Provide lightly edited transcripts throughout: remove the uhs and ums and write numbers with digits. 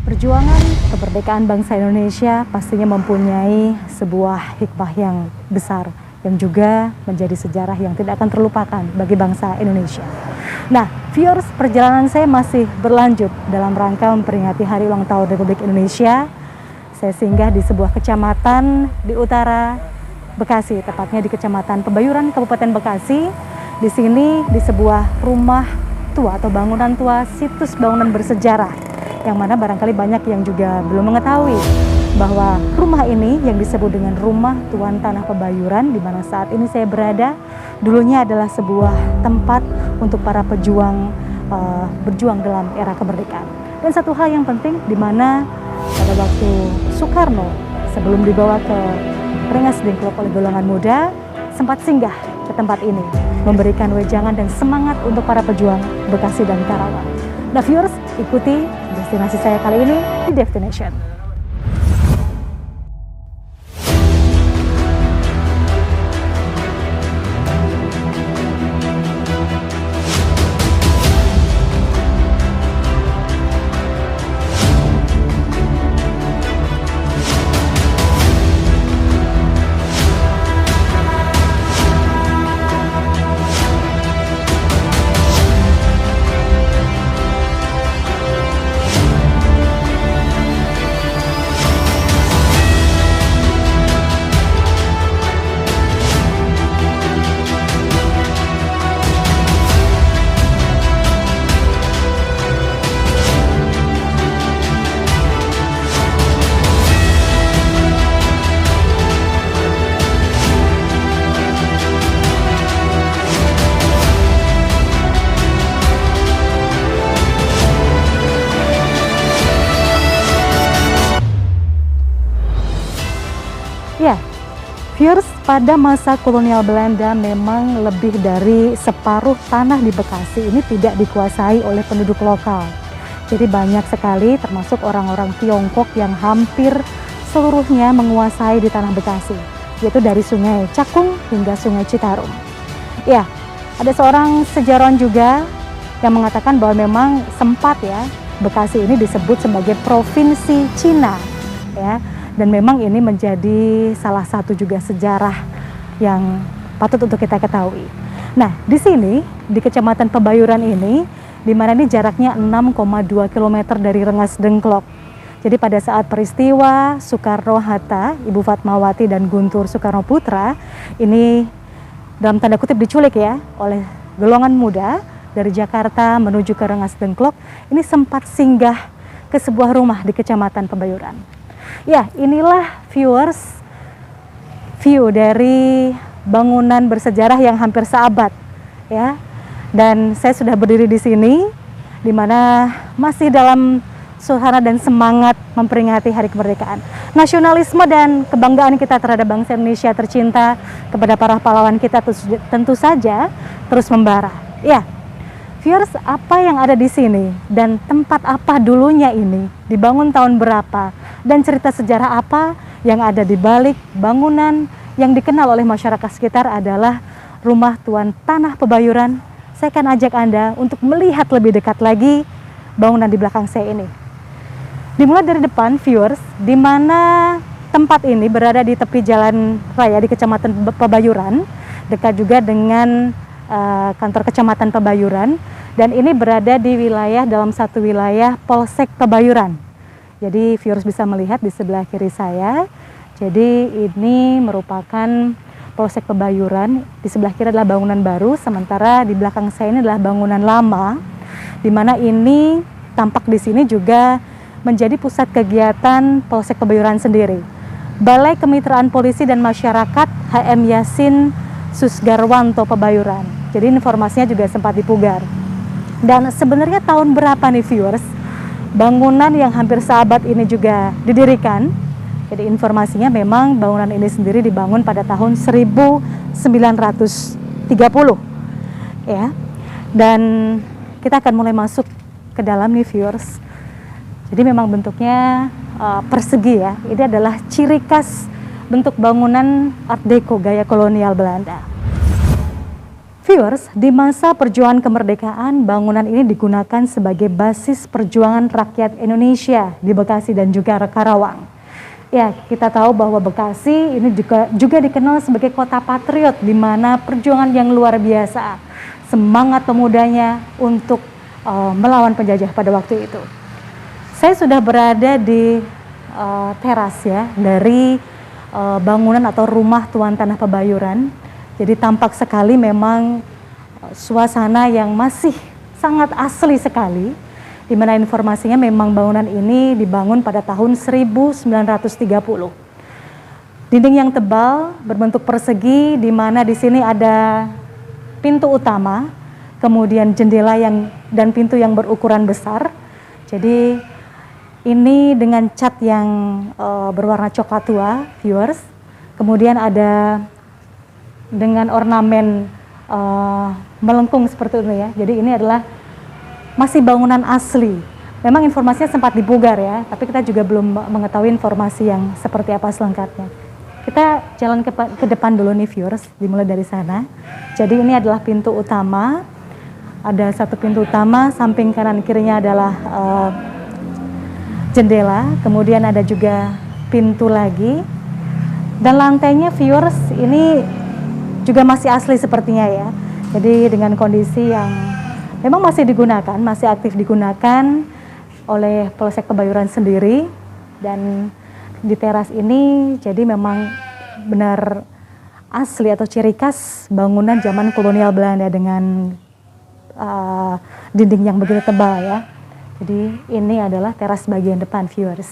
Perjuangan kemerdekaan bangsa Indonesia pastinya mempunyai sebuah hikmah yang besar yang juga menjadi sejarah yang tidak akan terlupakan bagi bangsa Indonesia. Nah, viewers, perjalanan saya masih berlanjut dalam rangka memperingati Hari Ulang Tahun Republik Indonesia. Saya singgah di sebuah kecamatan di utara Bekasi, tepatnya di Kecamatan Pebayuran, Kabupaten Bekasi. Di sini di sebuah rumah tua atau bangunan tua, situs bangunan bersejarah, yang mana barangkali banyak yang juga belum mengetahui bahwa rumah ini yang disebut dengan Rumah Tuan Tanah Pebayuran, di mana saat ini saya berada, dulunya adalah sebuah tempat untuk para pejuang berjuang dalam era kemerdekaan. Dan satu hal yang penting, di mana pada waktu Soekarno sebelum dibawa ke Rengas Dengklok oleh golongan muda, sempat singgah ke tempat ini, memberikan wejangan dan semangat untuk para pejuang Bekasi dan Karawang. Nah viewers, ikuti destinasi saya kali ini di Destination. Ya, viewers, pada masa kolonial Belanda memang lebih dari separuh tanah di Bekasi ini tidak dikuasai oleh penduduk lokal. Jadi banyak sekali termasuk orang-orang Tiongkok yang hampir seluruhnya menguasai di tanah Bekasi, yaitu dari Sungai Cakung hingga Sungai Citarum. Ya, ada seorang sejarawan juga yang mengatakan bahwa memang sempat ya Bekasi ini disebut sebagai provinsi Cina, ya. Dan memang ini menjadi salah satu juga sejarah yang patut untuk kita ketahui. Nah, di sini, di Kecamatan Pebayuran ini, di mana ini jaraknya 6,2 km dari Rengas Dengklok. Jadi pada saat peristiwa Soekarno-Hatta, Ibu Fatmawati dan Guntur Soekarno Putra, ini dalam tanda kutip diculik ya, oleh golongan muda dari Jakarta menuju ke Rengas Dengklok, ini sempat singgah ke sebuah rumah di Kecamatan Pebayuran. Ya, inilah viewers, view dari bangunan bersejarah yang hampir seabad, ya. Dan saya sudah berdiri di sini, di mana masih dalam suasana dan semangat memperingati Hari Kemerdekaan. Nasionalisme dan kebanggaan kita terhadap bangsa Indonesia tercinta kepada para pahlawan kita tentu saja terus membara. Ya, viewers, apa yang ada di sini dan tempat apa dulunya ini, dibangun tahun berapa, dan cerita sejarah apa yang ada di balik bangunan yang dikenal oleh masyarakat sekitar adalah Rumah Tuan Tanah Pebayuran. Saya akan ajak Anda untuk melihat lebih dekat lagi bangunan di belakang saya ini. Dimulai dari depan, viewers, di mana tempat ini berada di tepi jalan raya di Kecamatan Pebayuran, dekat juga dengan kantor Kecamatan Pebayuran, dan ini berada di wilayah, dalam satu wilayah Polsek Pebayuran. Jadi viewers bisa melihat di sebelah kiri saya. Jadi ini merupakan Polsek Pebayuran. Di sebelah kiri adalah bangunan baru, sementara di belakang saya ini adalah bangunan lama, di mana ini tampak di sini juga menjadi pusat kegiatan Polsek Pebayuran sendiri. Balai Kemitraan Polisi dan Masyarakat HM Yasin Susgarwanto Pebayuran. Jadi informasinya juga sempat dipugar. Dan sebenarnya tahun berapa nih viewers bangunan yang hampir seabad ini juga didirikan? Jadi informasinya memang bangunan ini sendiri dibangun pada tahun 1930 ya. Dan kita akan mulai masuk ke dalam nih viewers. Jadi memang bentuknya persegi ya. Ini adalah ciri khas bentuk bangunan Art Deco gaya kolonial Belanda. Viewers, di masa perjuangan kemerdekaan, bangunan ini digunakan sebagai basis perjuangan rakyat Indonesia di Bekasi dan juga Karawang. Ya, kita tahu bahwa Bekasi ini juga dikenal sebagai kota patriot, di mana perjuangan yang luar biasa, semangat pemudanya untuk melawan penjajah pada waktu itu. Saya sudah berada di teras ya dari bangunan atau rumah Tuan Tanah Pebayuran. Jadi tampak sekali memang suasana yang masih sangat asli sekali, di mana informasinya memang bangunan ini dibangun pada tahun 1930. Dinding yang tebal berbentuk persegi, di mana di sini ada pintu utama, kemudian jendela dan pintu yang berukuran besar. Jadi ini dengan cat yang berwarna coklat tua, viewers. Kemudian ada dengan ornamen melengkung seperti itu ya. Jadi ini adalah masih bangunan asli. Memang informasinya sempat dipugar ya, tapi kita juga belum mengetahui informasi yang seperti apa selengkapnya. Kita jalan ke depan dulu nih viewers, dimulai dari sana. Jadi ini adalah pintu utama. Ada satu pintu utama, samping kanan kirinya adalah jendela, kemudian ada juga pintu lagi. Dan lantainya viewers ini juga masih asli sepertinya ya. Jadi dengan kondisi yang memang masih digunakan, masih aktif digunakan oleh Polsek Pebayuran sendiri. Dan di teras ini jadi memang benar asli atau ciri khas bangunan zaman kolonial Belanda dengan dinding yang begitu tebal ya. Jadi ini adalah teras bagian depan viewers.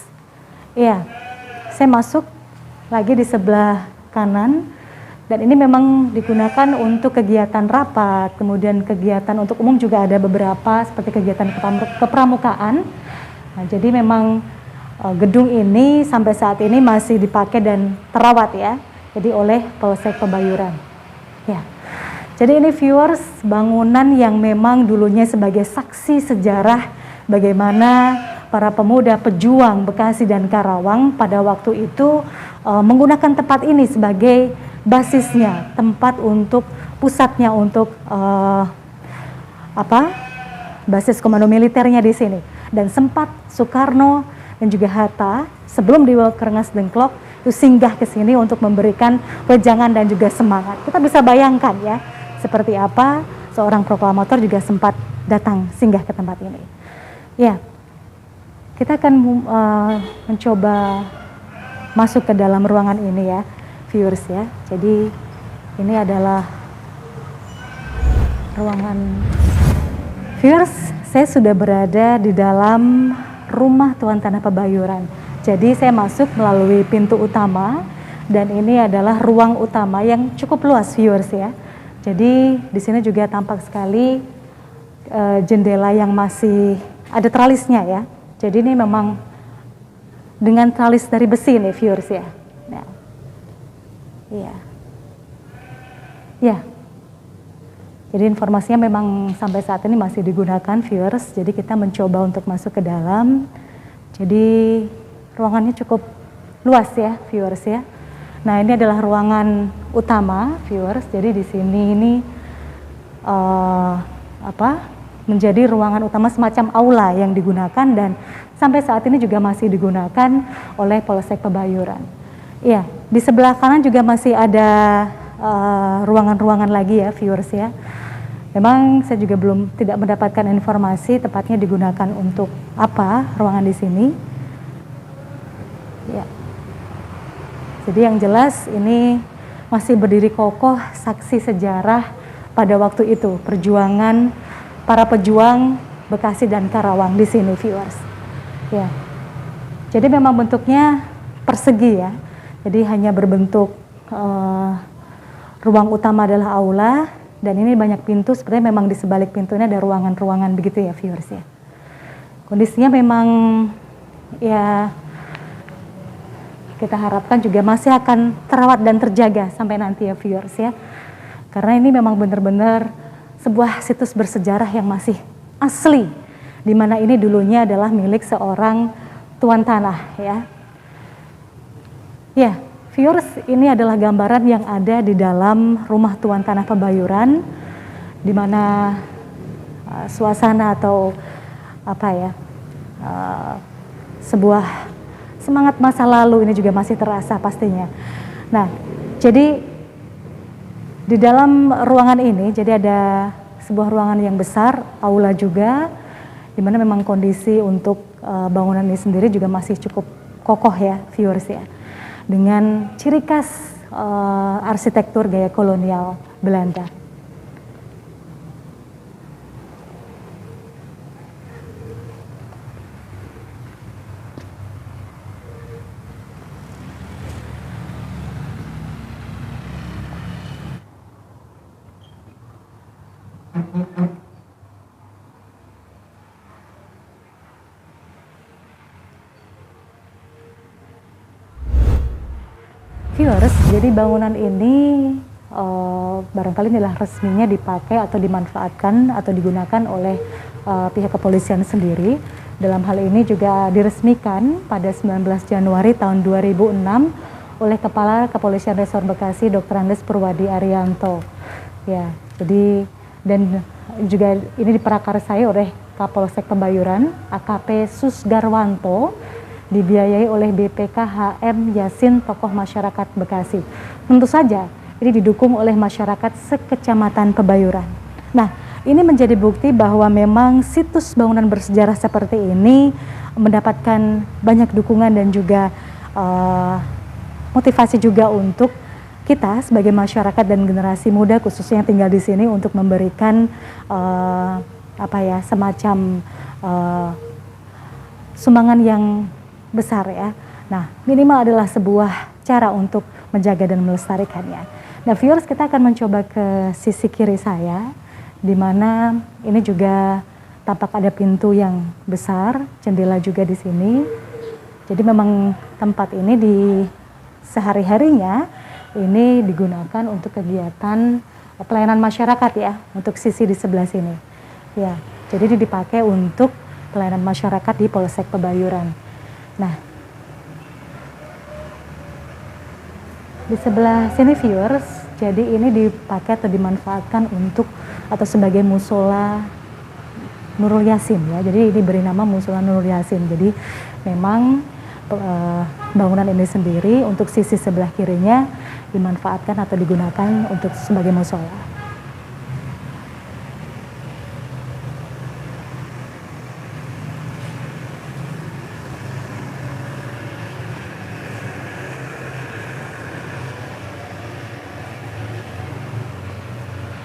Iya, saya masuk lagi di sebelah kanan. Dan ini memang digunakan untuk kegiatan rapat, kemudian kegiatan untuk umum juga ada beberapa seperti kegiatan kepramukaan. Nah, jadi memang gedung ini sampai saat ini masih dipakai dan terawat ya, jadi oleh Polsek Pebayuran. Ya, jadi ini viewers bangunan yang memang dulunya sebagai saksi sejarah bagaimana para pemuda pejuang Bekasi dan Karawang pada waktu itu menggunakan tempat ini sebagai basisnya, tempat untuk pusatnya untuk basis komando militernya di sini. Dan sempat Soekarno dan juga Hatta sebelum dibawa ke Rengas Dengklok itu singgah ke sini untuk memberikan wejangan dan juga semangat. Kita bisa bayangkan ya seperti apa seorang proklamator juga sempat datang singgah ke tempat ini. Ya, kita akan mencoba masuk ke dalam ruangan ini ya, viewers ya. Jadi ini adalah ruangan viewers. Saya sudah berada di dalam rumah Tuan Tanah Pebayuran. Jadi saya masuk melalui pintu utama dan ini adalah ruang utama yang cukup luas viewers ya. Jadi di sini juga tampak sekali jendela yang masih ada tralisnya ya. Jadi ini memang dengan tralis dari besi nih viewers ya. Nah, iya. Ya. Jadi informasinya memang sampai saat ini masih digunakan viewers. Jadi kita mencoba untuk masuk ke dalam. Jadi ruangannya cukup luas ya viewers ya. Nah, ini adalah ruangan utama viewers. Jadi di sini ini menjadi ruangan utama semacam aula yang digunakan dan sampai saat ini juga masih digunakan oleh Polsek Pebayuran. Iya, di sebelah kanan juga masih ada ruangan-ruangan lagi ya viewers ya. Memang saya juga tidak mendapatkan informasi tepatnya digunakan untuk apa ruangan di sini. Ya. Jadi yang jelas ini masih berdiri kokoh saksi sejarah pada waktu itu perjuangan para pejuang Bekasi dan Karawang di sini viewers. Ya. Jadi memang bentuknya persegi ya. Jadi hanya berbentuk ruang utama adalah aula dan ini banyak pintu, sebenarnya memang di sebalik pintu ini ada ruangan-ruangan begitu ya viewers ya. Kondisinya memang ya kita harapkan juga masih akan terawat dan terjaga sampai nanti ya viewers ya. Karena ini memang benar-benar sebuah situs bersejarah yang masih asli, di mana ini dulunya adalah milik seorang tuan tanah ya. Ya, viewers, ini adalah gambaran yang ada di dalam rumah Tuan Tanah Pebayuran. di mana suasana atau apa ya, sebuah semangat masa lalu ini juga masih terasa pastinya. Nah, jadi di dalam ruangan ini jadi ada sebuah ruangan yang besar, aula juga, di mana memang kondisi untuk bangunan ini sendiri juga masih cukup kokoh ya, viewers ya, dengan ciri khas arsitektur gaya kolonial Belanda. Viewers, jadi bangunan ini barangkali inilah resminya dipakai atau dimanfaatkan atau digunakan oleh pihak kepolisian sendiri. Dalam hal ini juga diresmikan pada 19 Januari tahun 2006 oleh Kepala Kepolisian Resor Bekasi Dr. Andes Purwadi Arianto. Ya, jadi dan juga ini diprakarsai oleh Kapolsek Pebayuran AKP Susgarwanto, dibiayai oleh BPK HM Yasin, tokoh masyarakat Bekasi. Tentu saja ini didukung oleh masyarakat sekecamatan Pebayuran. Nah, ini menjadi bukti bahwa memang situs bangunan bersejarah seperti ini mendapatkan banyak dukungan dan juga motivasi juga untuk kita sebagai masyarakat dan generasi muda khususnya yang tinggal di sini untuk memberikan semacam sumbangan yang besar ya. Nah, minimal adalah sebuah cara untuk menjaga dan melestarikannya. Nah, viewers, kita akan mencoba ke sisi kiri saya, di mana ini juga tampak ada pintu yang besar, jendela juga di sini. Jadi memang tempat ini di sehari-harinya ini digunakan untuk kegiatan pelayanan masyarakat ya, untuk sisi di sebelah sini. Ya, jadi ini dipakai untuk pelayanan masyarakat di Polsek Pebayuran. Nah, di sebelah sini viewers, jadi ini dipakai atau dimanfaatkan untuk atau sebagai musola Nurul Yasin ya. Jadi ini beri nama musola Nurul Yasin. Jadi memang bangunan ini sendiri untuk sisi sebelah kirinya dimanfaatkan atau digunakan untuk sebagai musola.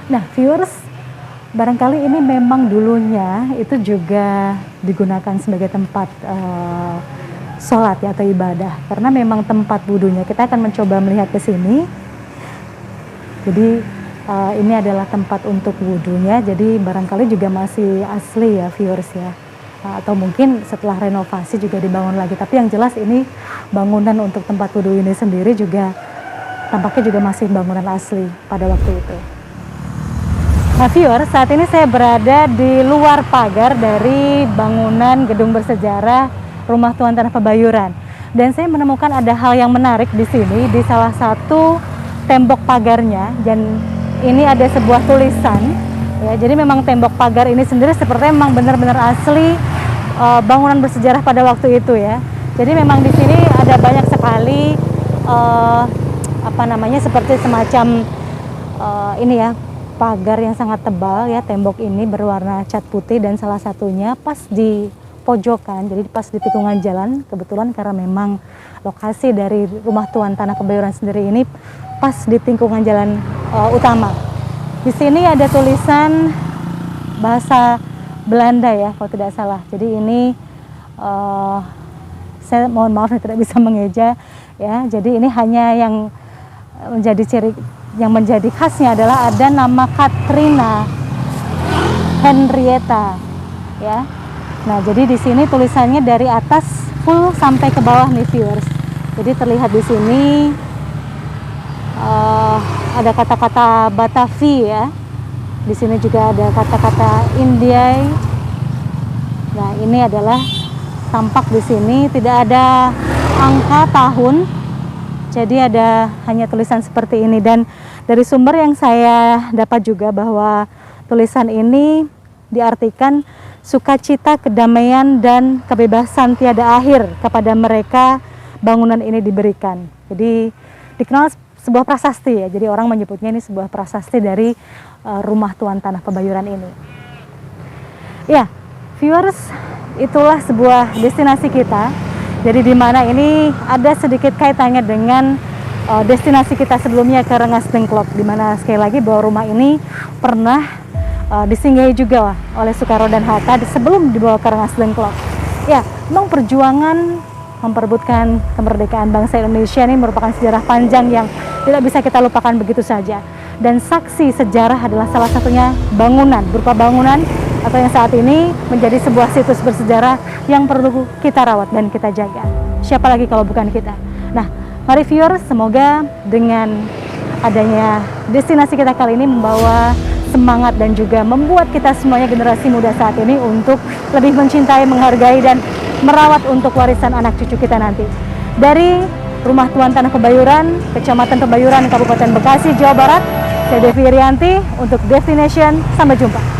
Nah, viewers, barangkali ini memang dulunya itu juga digunakan sebagai tempat sholat ya, atau ibadah, karena memang tempat wudunya. Kita akan mencoba melihat ke sini. Jadi ini adalah tempat untuk wudunya, jadi barangkali juga masih asli ya viewers ya, atau mungkin setelah renovasi juga dibangun lagi. Tapi yang jelas ini bangunan untuk tempat wudu ini sendiri juga tampaknya juga masih bangunan asli pada waktu itu. Nah viewers, saat ini saya berada di luar pagar dari bangunan gedung bersejarah Rumah Tuan Tanah Pebayuran. Dan saya menemukan ada hal yang menarik di sini, di salah satu tembok pagarnya. Dan ini ada sebuah tulisan, ya, jadi memang tembok pagar ini sendiri sepertinya memang benar-benar asli bangunan bersejarah pada waktu itu ya. Jadi memang di sini ada banyak sekali seperti semacam ini ya, pagar yang sangat tebal ya, tembok ini berwarna cat putih dan salah satunya pas di pojokan, jadi pas di tikungan jalan, kebetulan karena memang lokasi dari Rumah Tuan Tanah Pebayuran sendiri ini pas di tikungan jalan utama. Di sini ada tulisan bahasa Belanda ya, kalau tidak salah. Jadi ini saya mohon maaf tidak bisa mengeja ya. Jadi ini hanya yang menjadi khasnya adalah ada nama Katrina Henrietta ya. Nah, jadi di sini tulisannya dari atas full sampai ke bawah nih viewers. Jadi terlihat di sini ada kata-kata Batavi ya. Di sini juga ada kata-kata Indiai. Nah, ini adalah tampak di sini tidak ada angka tahun. Jadi ada hanya tulisan seperti ini, dan dari sumber yang saya dapat juga bahwa Tulisan ini diartikan sukacita, kedamaian, dan kebebasan tiada akhir kepada mereka bangunan ini diberikan. Jadi dikenal sebuah prasasti ya, jadi orang menyebutnya ini sebuah prasasti dari rumah Tuan Tanah Pebayuran ini. Ya, viewers, itulah sebuah destinasi kita. Jadi di mana ini ada sedikit kaitannya dengan destinasi kita sebelumnya ke Rengas Dengklok, di mana sekali lagi bahwa rumah ini pernah disinggahi juga oleh Soekarno dan Hatta sebelum dibawa ke Rengas Dengklok. Ya, memang perjuangan memperebutkan kemerdekaan bangsa Indonesia ini merupakan sejarah panjang yang tidak bisa kita lupakan begitu saja. Dan saksi sejarah adalah salah satunya bangunan, berupa bangunan atau yang saat ini menjadi sebuah situs bersejarah yang perlu kita rawat dan kita jaga. Siapa lagi kalau bukan kita? Nah, mari viewers, semoga dengan adanya destinasi kita kali ini membawa semangat dan juga membuat kita semuanya generasi muda saat ini untuk lebih mencintai, menghargai, dan merawat untuk warisan anak cucu kita nanti. Dari Rumah Tuan Tanah Pebayuran, Kecamatan Pebayuran, Kabupaten Bekasi, Jawa Barat, saya Devi Irianti untuk Destination. Sampai jumpa.